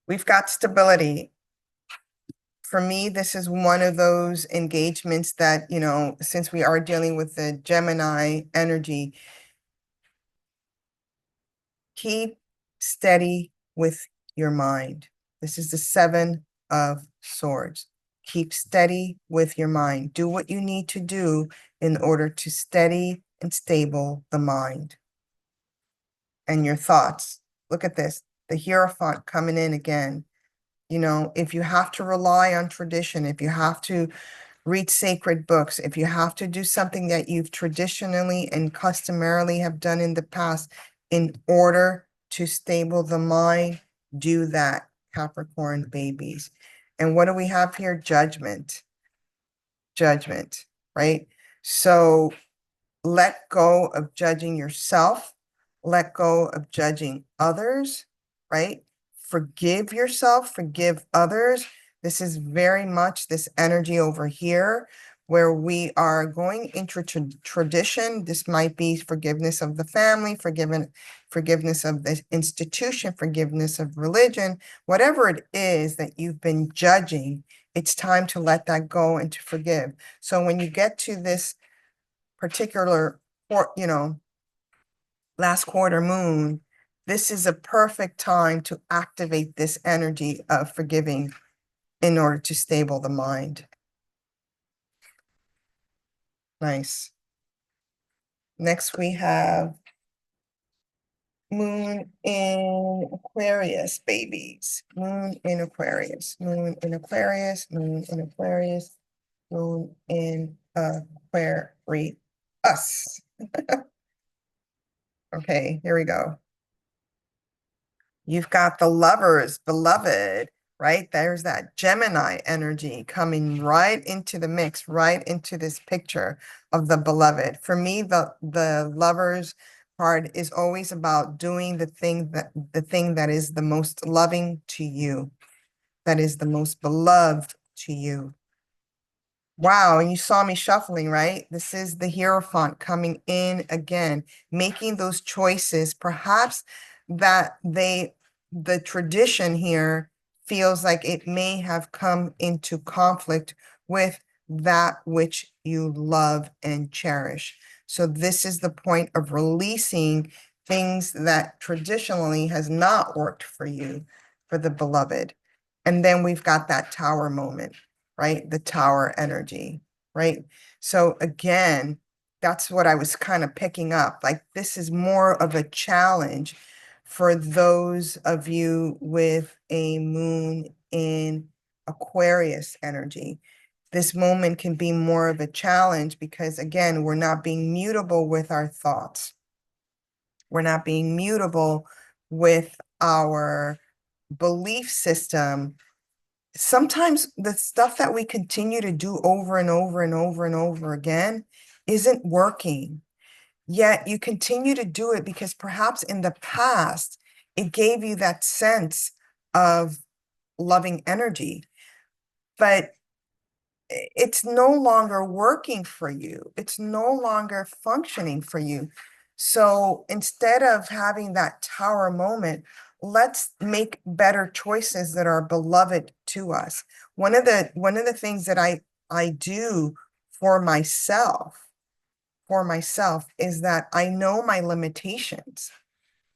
We've got stability. For me, this is one of those engagements that, since we are dealing with the Gemini energy, keep steady with your mind. This is the Seven of Swords. Keep steady with your mind. Do what you need to do in order to steady and stable the mind and your thoughts. Look at this, the Hierophant coming in again. If you have to rely on tradition, if you have to read sacred books, if you have to do something that you've traditionally and customarily have done in the past in order to stable the mind, do that, Capricorn babies. And what do we have here? Judgment, right? So let go of judging yourself, let go of judging others, right? Forgive yourself, forgive others. This is very much this energy over here where we are going into tradition. This might be forgiveness of the family, forgiveness of the institution, forgiveness of religion, whatever it is that you've been judging, it's time to let that go and to forgive. So when you get to this particular, last quarter moon, this is a perfect time to activate this energy of forgiving in order to stable the mind. Nice. Next, we have moon in Aquarius, babies. Moon in Aquarius, moon in Aquarius, moon in Aquarius, moon in Aquarius. Okay, here we go. You've got the Lovers, beloved, right? There's that Gemini energy coming right into the mix, right into this picture of the beloved. For me, the Lovers part is always about doing the thing that is the most loving to you, that is the most beloved to you. Wow, and you saw me shuffling, right? This is the Hierophant coming in again, making those choices, perhaps that the tradition here feels like it may have come into conflict with that which you love and cherish. So this is the point of releasing things that traditionally has not worked for you, for the beloved. And then we've got that Tower moment, right? The Tower energy, right? So again, that's what I was kind of picking up. Like, this is more of a challenge for those of you with a moon in Aquarius energy. This moment can be more of a challenge because, again, we're not being mutable with our thoughts. We're not being mutable with our belief system. Sometimes the stuff that we continue to do over and over and over and over again isn't working. Yet you continue to do it because perhaps in the past, it gave you that sense of loving energy. But it's no longer working for you. It's no longer functioning for you. So instead of having that tower moment, let's make better choices that are beloved to us. One of the things that I do for myself is that I know my limitations.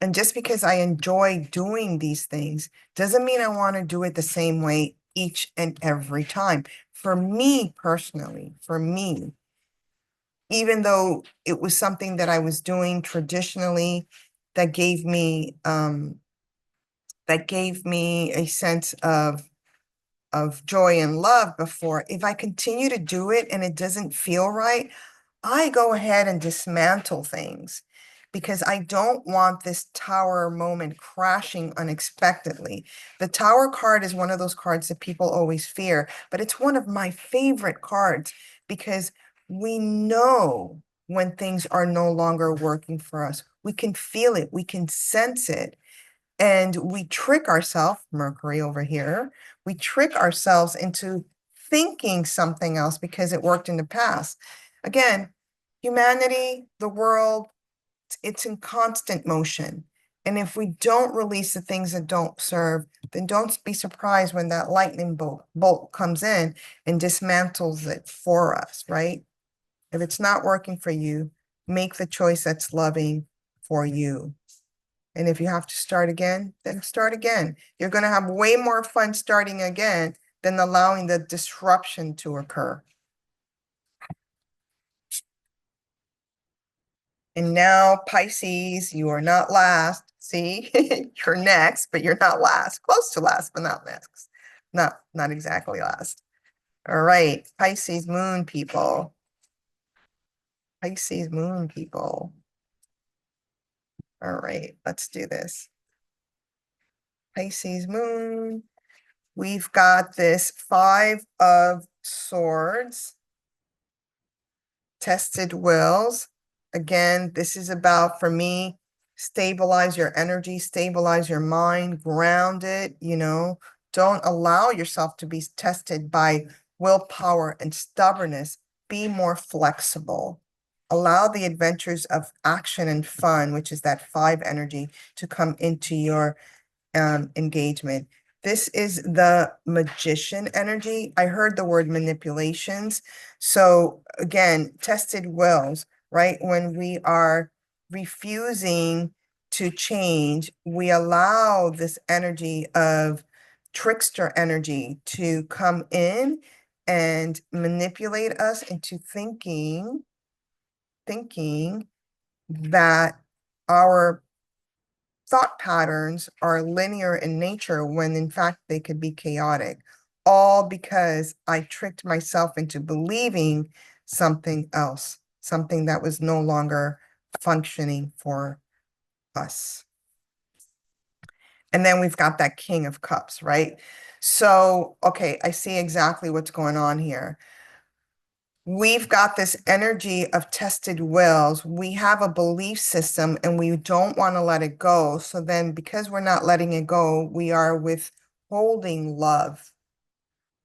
And just because I enjoy doing these things doesn't mean I want to do it the same way each and every time. For me personally, even though it was something that I was doing traditionally that gave me a sense of joy and love before, if I continue to do it and it doesn't feel right, I go ahead and dismantle things because I don't want this tower moment crashing unexpectedly. The tower card is one of those cards that people always fear, but it's one of my favorite cards because we know when things are no longer working for us. We can feel it, we can sense it. And we trick ourselves, Mercury over here, we trick ourselves into thinking something else because it worked in the past. Again, humanity, the world, it's in constant motion. And if we don't release the things that don't serve, then don't be surprised when that lightning bolt comes in and dismantles it for us, right? If it's not working for you, make the choice that's loving for you. And if you have to start again, then start again. You're going to have way more fun starting again than allowing the disruption to occur. And now, Pisces, you are not last. See, you're next, but you're not last. Close to last, but not next. Not exactly last. All right, Pisces moon people. Pisces moon people. All right, let's do this. Pisces moon. We've got this 5 of Swords. Tested wills. Again, this is about, for me, stabilize your energy, stabilize your mind, ground it, don't allow yourself to be tested by willpower and stubbornness. Be more flexible. Allow the adventures of action and fun, which is that 5 energy, to come into your engagement. This is the magician energy. I heard the word manipulations. So again, tested wills, right? When we are refusing to change, we allow this energy of trickster energy to come in and manipulate us into thinking that our thought patterns are linear in nature when in fact they could be chaotic, all because I tricked myself into believing something else, something that was no longer functioning for us. And then we've got that King of Cups, right? So, okay, I see exactly what's going on here. We've got this energy of tested wills. We have a belief system and we don't want to let it go. So then because we're not letting it go, we are withholding love.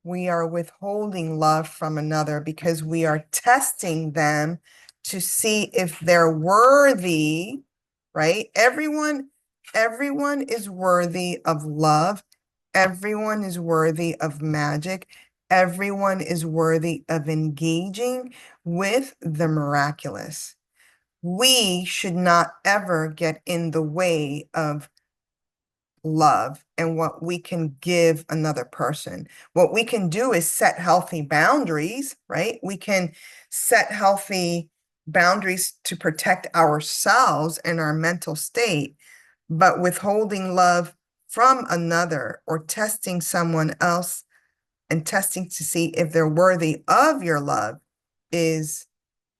We are withholding love from another because we are testing them to see if they're worthy, right? Everyone is worthy of love. Everyone is worthy of magic. Everyone is worthy of engaging with the miraculous. We should not ever get in the way of love and what we can give another person. What we can do is set healthy boundaries, right? We can set healthy boundaries to protect ourselves and our mental state, but withholding love from another or testing someone else and testing to see if they're worthy of your love is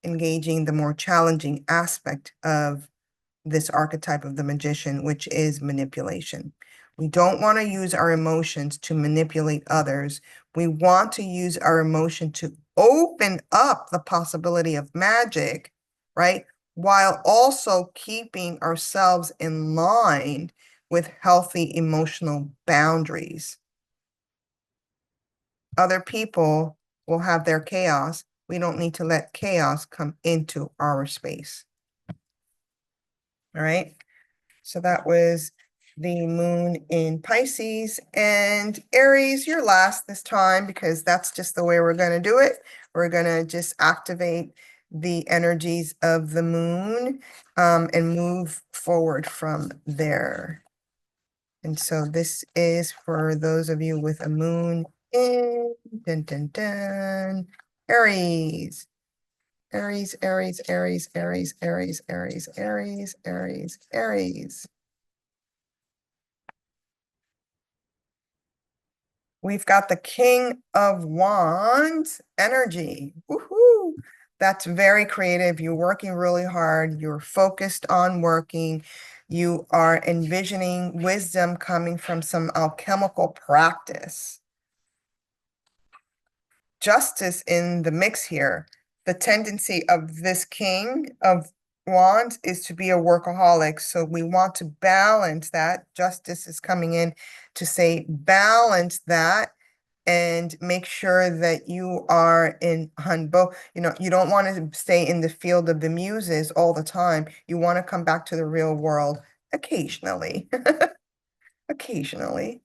engaging the more challenging aspect of this archetype of the magician, which is manipulation. We don't want to use our emotions to manipulate others. We want to use our emotion to open up the possibility of magic, right? While also keeping ourselves in line with healthy emotional boundaries. Other people will have their chaos. We don't need to let chaos come into our space. All right. So that was the moon in Pisces, and Aries, you're last this time because that's just the way we're going to do it. We're going to just activate the energies of the moon and move forward from there. And so this is for those of you with a moon in dun, dun, dun, Aries. Aries, Aries, Aries, Aries, Aries, Aries, Aries, Aries, Aries. We've got the King of Wands energy. Woohoo! That's very creative. You're working really hard. You're focused on working. You are envisioning wisdom coming from some alchemical practice. Justice in the mix here. The tendency of this King of Wands is to be a workaholic. So we want to balance that. Justice is coming in to say balance that and make sure that you are on both. You don't want to stay in the field of the muses all the time. You want to come back to the real world occasionally. Occasionally.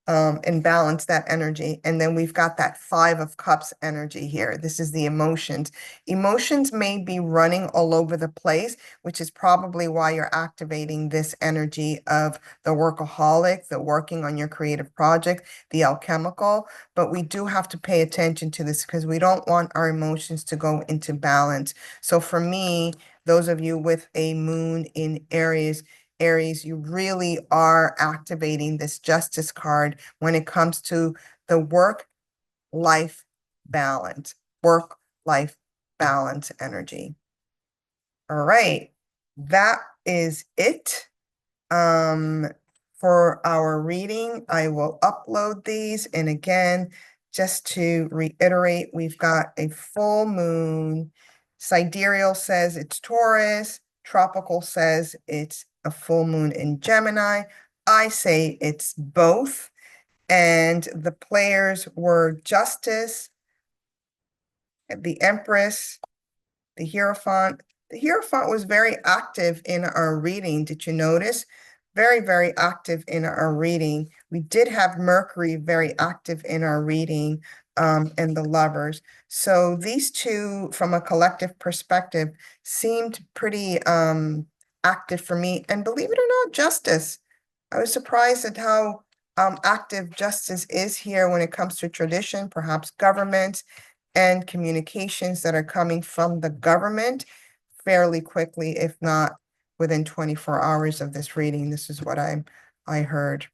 And balance that energy. And then we've got that Five of Cups energy here. This is the emotions. Emotions may be running all over the place, which is probably why you're activating this energy of the workaholic, the working on your creative project, the alchemical. But we do have to pay attention to this because we don't want our emotions to go into balance. So for me, those of you with a moon in Aries, you really are activating this justice card when it comes to the work-life balance, work-life balance energy. All right, that is it. For our reading, I will upload these. And again, just to reiterate, we've got a full moon. Sidereal says it's Taurus. Tropical says it's a full moon in Gemini. I say it's both. And the players were Justice, the Empress, the Hierophant. The Hierophant was very active in our reading. Did you notice? Very, very active in our reading. We did have Mercury very active in our reading, and the Lovers. So these two, from a collective perspective, seemed pretty active for me. And believe it or not, Justice. I was surprised at how active Justice is here when it comes to tradition, perhaps government, and communications that are coming from the government fairly quickly, if not within 24 hours of this reading. This is what I heard.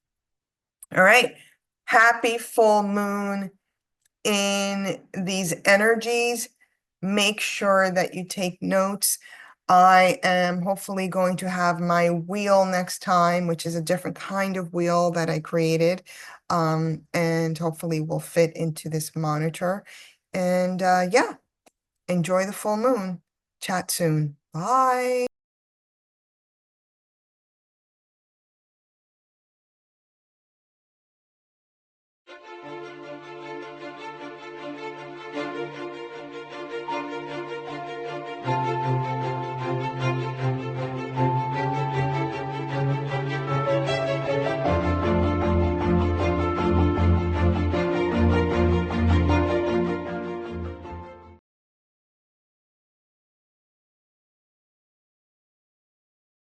All right. Happy full moon in these energies. Make sure that you take notes. I am hopefully going to have my wheel next time, which is a different kind of wheel that I created, and hopefully will fit into this monitor. And yeah, enjoy the full moon. Chat soon. Bye.